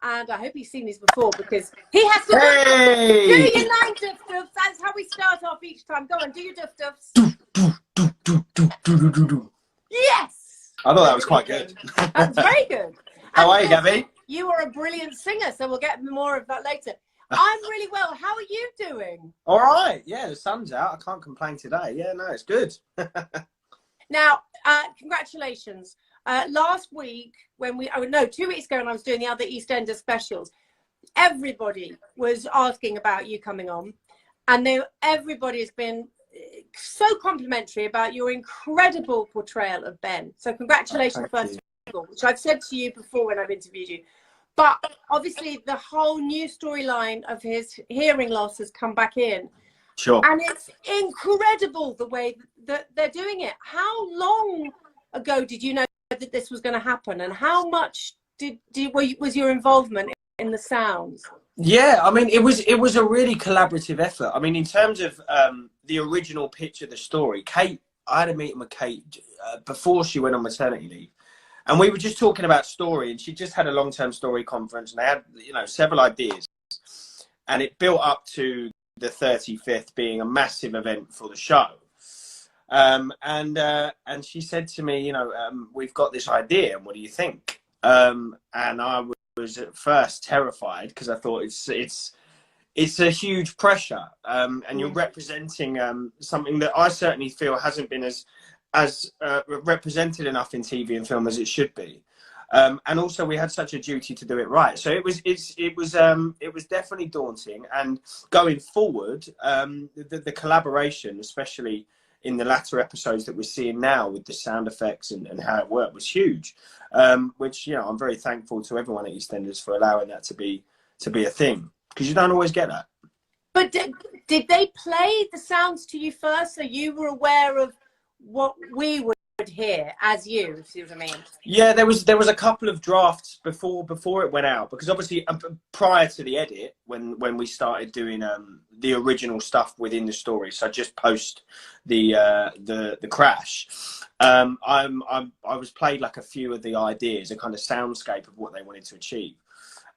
and I hope he's seen these before because he has to do your 9 doof-doofs. That's how we start off each time. Go on, do your doof-doofs. Yes! I thought that was quite good. That was very good. How are you, Gaby? You are a brilliant singer, so we'll get more of that later. I'm really well. How are you doing? All right. Yeah, the sun's out. I can't complain today. Yeah, no, it's good. Now, congratulations. Last week, when 2 weeks ago, when I was doing the other EastEnders specials, everybody was asking about you coming on, and everybody has been so complimentary about your incredible portrayal of Ben. So congratulations, first of all, which I've said to you before when I've interviewed you. But obviously, the whole new storyline of his hearing loss has come back in. Sure. And it's incredible the way that they're doing it. How long ago did you know that this was going to happen, and how much was your involvement in the sounds? Yeah, I mean, it was a really collaborative effort. I mean, in terms of the original pitch of the story, I had a meeting with Kate before she went on maternity leave, and we were just talking about story, and she just had a long-term story conference, and they had several ideas, and it built up to the 35th being a massive event for the show. And she said to me, we've got this idea, and what do you think? And I was at first terrified because I thought it's a huge pressure, and you're representing something that I certainly feel hasn't been as represented enough in TV and film as it should be. And also we had such a duty to do it right. So it was definitely daunting. And going forward, the collaboration, especially in the latter episodes that we're seeing now with the sound effects and how it worked, was huge. Which I'm very thankful to everyone at EastEnders for allowing that to be a thing, because you don't always get that. But did they play the sounds to you first, so you were aware of what we would hear as you see what I mean? Yeah, there was a couple of drafts before it went out, because obviously prior to the edit, when we started doing the original stuff within the story, so just post the crash, I was played like a few of the ideas, a kind of soundscape of what they wanted to achieve.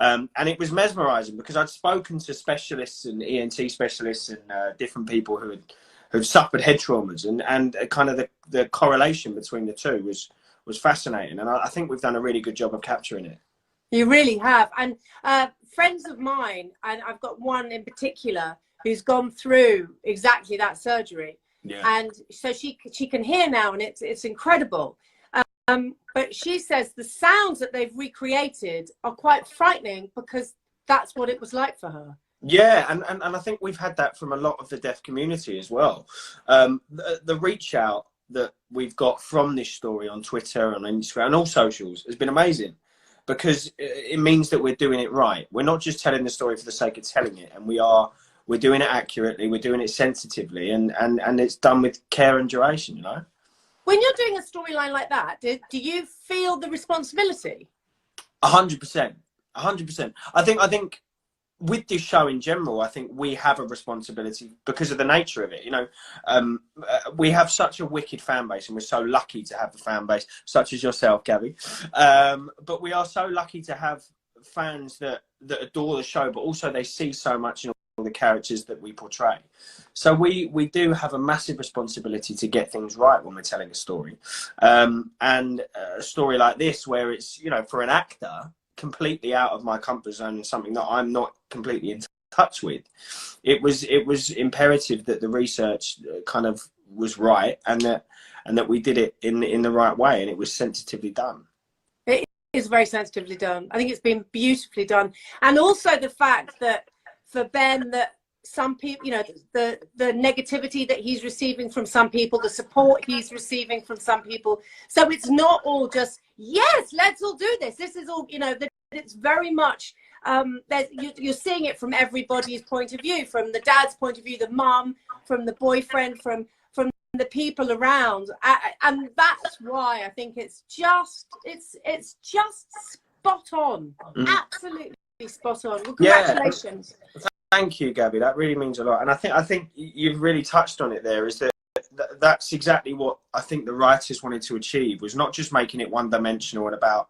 And it was mesmerizing because I'd spoken to specialists and ENT specialists and different people who've suffered head traumas, and kind of the correlation between the two was fascinating, and I think we've done a really good job of capturing it. You really have. And friends of mine, and I've got one in particular who's gone through exactly that surgery, and so she can hear now, and it's incredible. But she says the sounds that they've recreated are quite frightening because that's what it was like for her. Yeah, and I think we've had that from a lot of the deaf community as well. The reach out that we've got from this story on Twitter and Instagram and all socials has been amazing, because it means that we're doing it right. We're not just telling the story for the sake of telling it, and we're doing it accurately, we're doing it sensitively, and it's done with care and duration, When you're doing a storyline like that, do you feel the responsibility? 100%. 100%. I think with this show in general, I think we have a responsibility because of the nature of it. We have such a wicked fan base, and we're so lucky to have a fan base such as yourself, Gaby. But we are so lucky to have fans that adore the show, but also they see so much in all the characters that we portray. So we do have a massive responsibility to get things right when we're telling a story. And a story like this, where it's, for an actor, completely out of my comfort zone and something that I'm not completely in touch with, it was imperative that the research kind of was right, and that we did it in the right way, and it was sensitively done. It is very sensitively done. I think it's been beautifully done, and also the fact that for Ben, that some people, the negativity that he's receiving from some people, the support he's receiving from some people. So it's not all just, yes, let's all do this. This is all, it's very much, you're seeing it from everybody's point of view, from the dad's point of view, the mum, from the boyfriend, from the people around. And that's why I think it's just spot on. Absolutely spot on. Well, congratulations. Yeah. Thank you, Gaby. That really means a lot. And I think you've really touched on it there, is that that's exactly what I think the writers wanted to achieve, was not just making it one-dimensional and about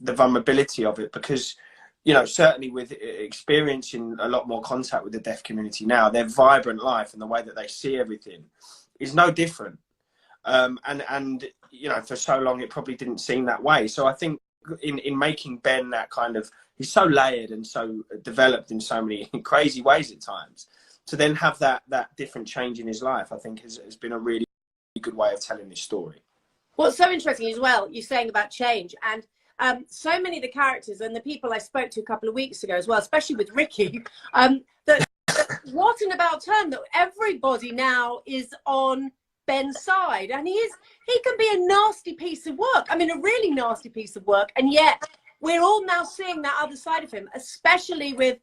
the vulnerability of it, because you know, certainly with experiencing a lot more contact with the deaf community now, their vibrant life and the way that they see everything is no different. And you know, for so long it probably didn't seem that way. So I think in making Ben that kind of, he's so layered and so developed in so many crazy ways at times, to then have that different change in his life, I think has been a really good way of telling this story. What's so interesting as well, you're saying about change, and so many of the characters and the people I spoke to a couple of weeks ago as well, especially with Ricky, that what an about turn that everybody now is on Ben's side, and he can be a nasty piece of work. I mean, a really nasty piece of work, and yet we're all now seeing that other side of him, especially with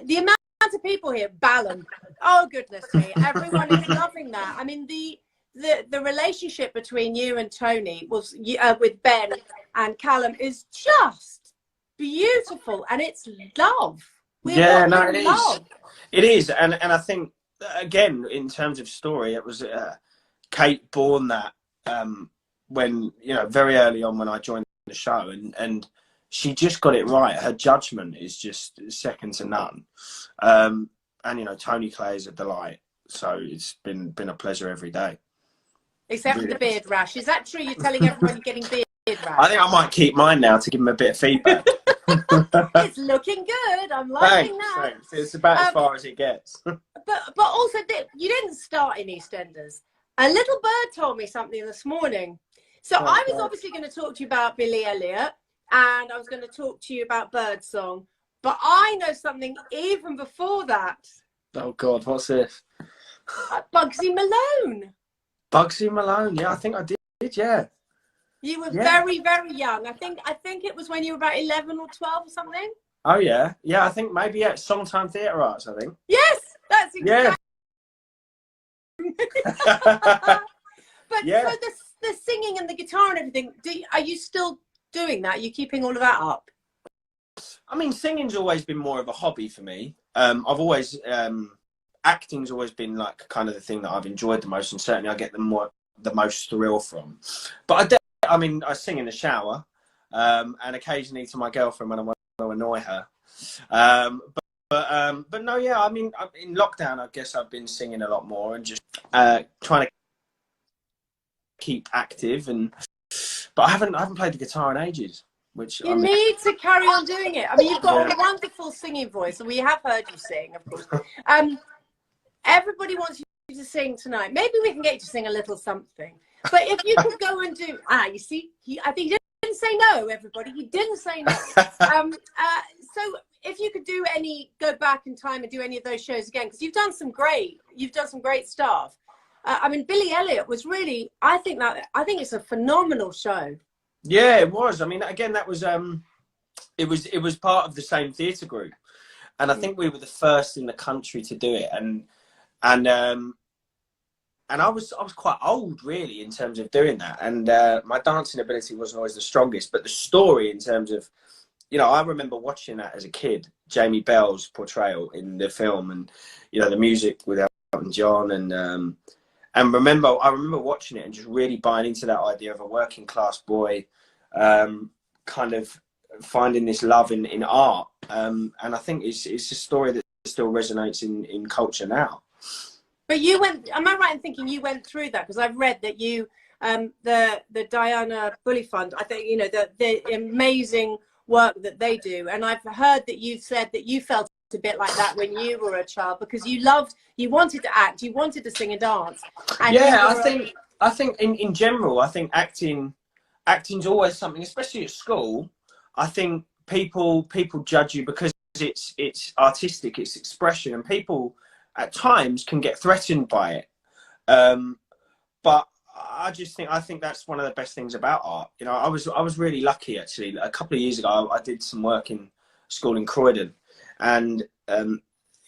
the amount of people here. Ballon, oh goodness me, everyone is loving that. I mean, the relationship between you and Tony was with Ben and Callum is just beautiful, and it's love. Yeah, no, it is. It is, and I think again in terms of story, it was Kate born that when, you know, very early on when I joined the show, and she just got it right. Her judgment is just second to none, and you know, Tony Clay is a delight. So it's been a pleasure every day. Except really. For the beard rash. Is that true? You're telling everyone you're getting beard rash? I think I might keep mine now to give him a bit of feedback. It's looking good. I'm liking that. Thanks. It's about as far as it gets. but also, you didn't start in EastEnders. A little bird told me something this morning. So I was obviously going to talk to you about Billy Elliot, and I was going to talk to you about Birdsong. But I know something even before that. Oh, God, what's this? Bugsy Malone. Bugsy Malone, yeah, I think I did, yeah. You were very, very young. I think it was when you were about 11 or 12 or something. Oh, yeah. Yeah, I think maybe at Songtime Theatre Arts, I think. Yes, that's exactly. Yeah. But yeah. So the singing and the guitar and everything, are you still doing that? Are you keeping all of that up? I mean, singing's always been more of a hobby for me. I've always... acting's always been like kind of the thing that I've enjoyed the most, and certainly I get the most thrill from. But I mean, I sing in the shower, and occasionally to my girlfriend when I want to annoy her. But no, yeah, I mean, in lockdown, I guess I've been singing a lot more and just trying to keep active. But I haven't played the guitar in ages. Which you need to carry on doing it. I mean, you've got a wonderful singing voice, and we have heard you sing, of course. Everybody wants you to sing tonight. Maybe we can get you to sing a little something. But if you could go and do, you see, I think he didn't say no, everybody. He didn't say no. So if you could go back in time and do any of those shows again, because you've done some great stuff. I mean, Billy Elliot was really, I think it's a phenomenal show. Yeah, it was. I mean, again, that was, it was part of the same theatre group. And I think we were the first in the country to do it. And I was quite old, really, in terms of doing that. And my dancing ability wasn't always the strongest, but the story in terms of, you know, I remember watching that as a kid, Jamie Bell's portrayal in the film, and, you know, the music with Elton John, and I remember watching it and just really buying into that idea of a working class boy, kind of finding this love in art. And I think it's a story that still resonates in culture now. But am I right in thinking you went through that? Because I've read that you, the Diana Bully Fund, I think, you know, the amazing work that they do. And I've heard that you said that you felt a bit like that when you were a child, because you wanted to act, you wanted to sing and dance. And yeah, I think in general, I think acting's always something, especially at school. I think people judge you because it's artistic, it's expression, and people at times can get threatened by it. But I think that's one of the best things about art. You know, I was really lucky, actually. A couple of years ago, I did some work in school in Croydon, and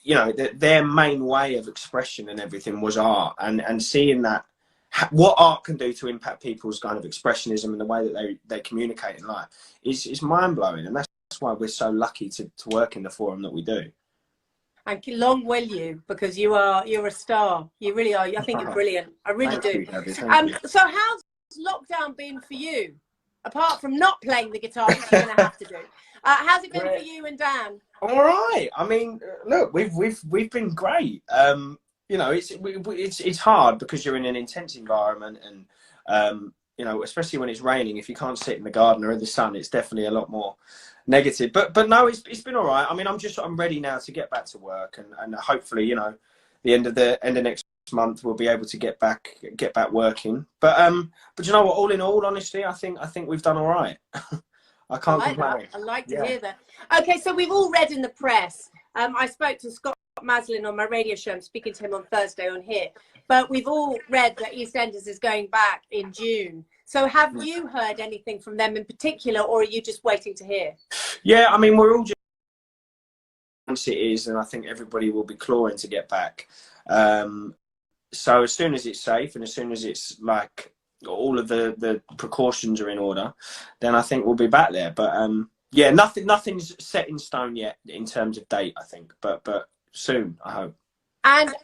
you know, their main way of expression and everything was art, and seeing that, what art can do to impact people's kind of expressionism and the way that they communicate in life is mind-blowing. And that's why we're so lucky to work in the forum that we do. And long will you, because you're a star. You really are. I think you're brilliant. I really do. So how's lockdown been for you? Apart from not playing the guitar, which you're going to have to do. How's it been Great. for you and Dan? All right. I mean, look, we've been great. You know, it's hard because you're in an intense environment, and you know, especially when it's raining. If you can't sit in the garden or in the sun, it's definitely a lot more negative. But no, it's been all right. I mean, I'm ready now to get back to work, and hopefully, you know, the end of next month we'll be able to get back working. But you know what? All in all, honestly, I think we've done all right. I can't complain. I like to hear that. Okay, so we've all read in the press. I spoke to Scott Maslin on my radio show. I'm speaking to him on Thursday on here. But we've all read that EastEnders is going back in June. So have you heard anything from them in particular, or are you just waiting to hear? Yeah, I mean, we're all just once it is, and I think everybody will be clawing to get back. So as soon as it's safe and as soon as it's like all of the precautions are in order, then I think we'll be back there. But yeah, nothing's set in stone yet in terms of date, I think, but soon, I hope. And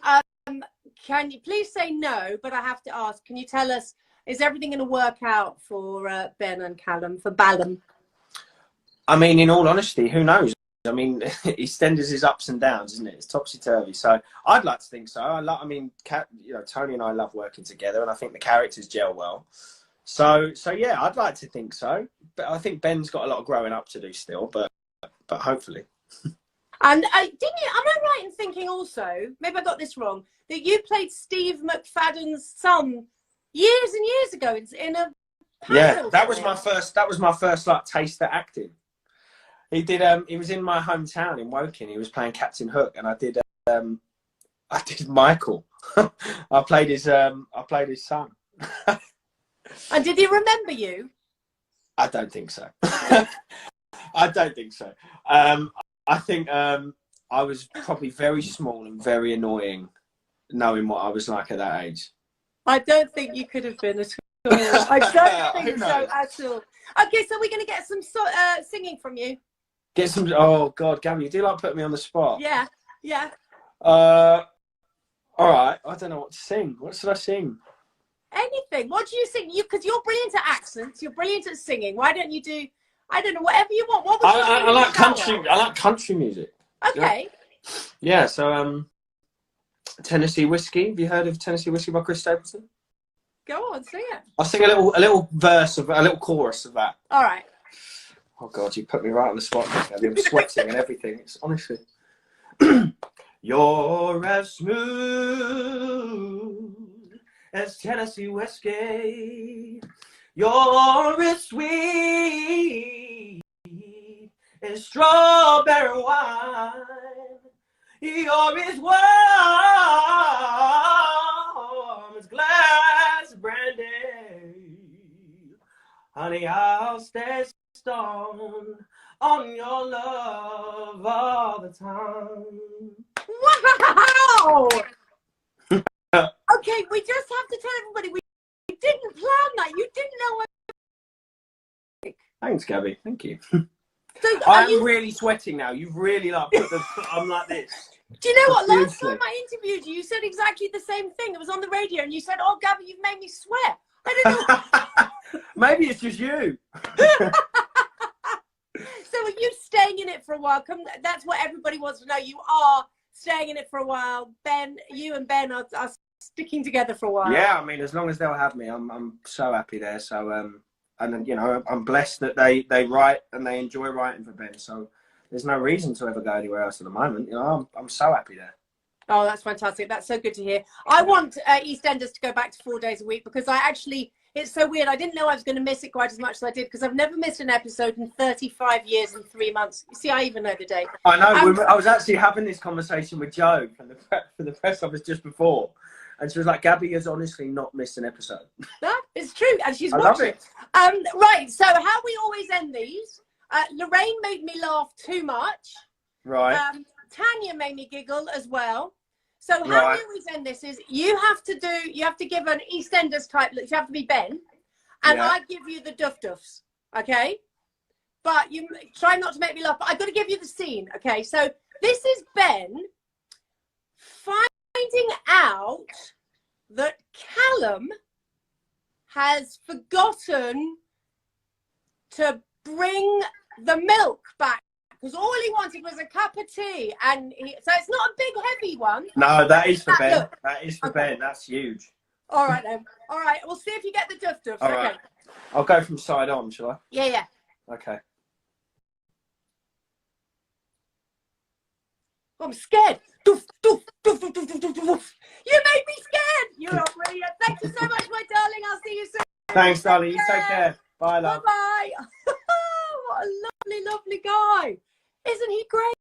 can you please say no, but I have to ask, can you tell us, is everything going to work out for Ben and Callum, for Ballum? I mean, in all honesty, who knows? I mean, EastEnders is ups and downs, isn't it? It's topsy-turvy. So I'd like to think so. I mean, you know, Tony and I love working together, and I think the characters gel well. So yeah, I'd like to think so. But I think Ben's got a lot of growing up to do still, but hopefully. And am I right in thinking also, maybe I got this wrong, that you played Steve McFadden's son years and years ago in a panel? Yeah, that was my first like taste at acting. He did. He was in my hometown in Woking. He was playing Captain Hook, and I did Michael. I played his son. And did he remember you? I don't think so. I don't think so. I think I was probably very small and very annoying, knowing what I was like at that age. I don't think you could have been at all. I don't think so at all. Okay, so we're going to get some singing from you. Get some. Oh God, Gaby, you do like put me on the spot. Yeah. All right. I don't know what to sing. What should I sing? Anything. What do you sing? Because you're brilliant at accents. You're brilliant at singing. Why don't you do? I don't know. Whatever you want. What would you I like country. I like country music. Okay. Yeah. So Tennessee Whiskey. Have you heard of Tennessee Whiskey by Chris Stapleton? Go on, sing it. I'll sing a little verse of a little chorus of that. All right. Oh God, you put me right on the spot. I'm sweating and everything. It's honestly. You're as smooth as Tennessee whiskey. You're as sweet as strawberry wine. You're as warm as glass brandy. Honey, I'll stay stoned on your love all the time. Wow! Okay, we just have to tell everybody we didn't plan that. You didn't know what. Thanks, Gaby. Thank you. So I'm really sweating now. You've really like put the. I'm like this. Do you know what? Last time I interviewed you, you said exactly the same thing. It was on the radio, and you said, "Oh, Gaby, you've made me sweat." I don't know. Maybe it's just you. So are you staying in it for a while? That's what everybody wants to know. You are staying in it for a while. Ben, you and Ben are sticking together for a while. Yeah, I mean, as long as they'll have me, I'm so happy there. So and you know, I'm blessed that they write and they enjoy writing for Ben. So there's no reason to ever go anywhere else at the moment. You know, I'm so happy there. Oh, that's fantastic. That's so good to hear. I want EastEnders to go back to 4 days a week because it's so weird. I didn't know I was going to miss it quite as much as I did because I've never missed an episode in 35 years and 3 months. You see, I even know the date. I know. I was actually having this conversation with Jo for the press office just before. And she was like, Gaby has honestly not missed an episode. No, it's true. And she's watching it. Right. So how we always end these, Lorraine made me laugh too much. Right. Tanya made me giggle as well. So how we always end this is you have to give an EastEnders type look. You have to be Ben. And I give you the duff-duffs. Okay? But you try not to make me laugh. But I've got to give you the scene. Okay? So this is Ben finding out that Callum has forgotten to bring the milk back, because all he wanted was a cup of tea, and so it's not a big heavy one. No, that is for Ben. Look. That is for Okay. Ben. That's huge. All right then. All right, we'll see if you get the duff duffs. All Okay. right. I'll go from side on, shall I? Yeah. Okay. I'm scared. Doof, doof, doof, doof, doof, doof, doof, doof. You made me scared. You are brilliant. Thank you so much, my darling. I'll see you soon. Thanks, darling. You take care. Bye, love. Bye-bye. What a lovely, lovely guy. Isn't he great?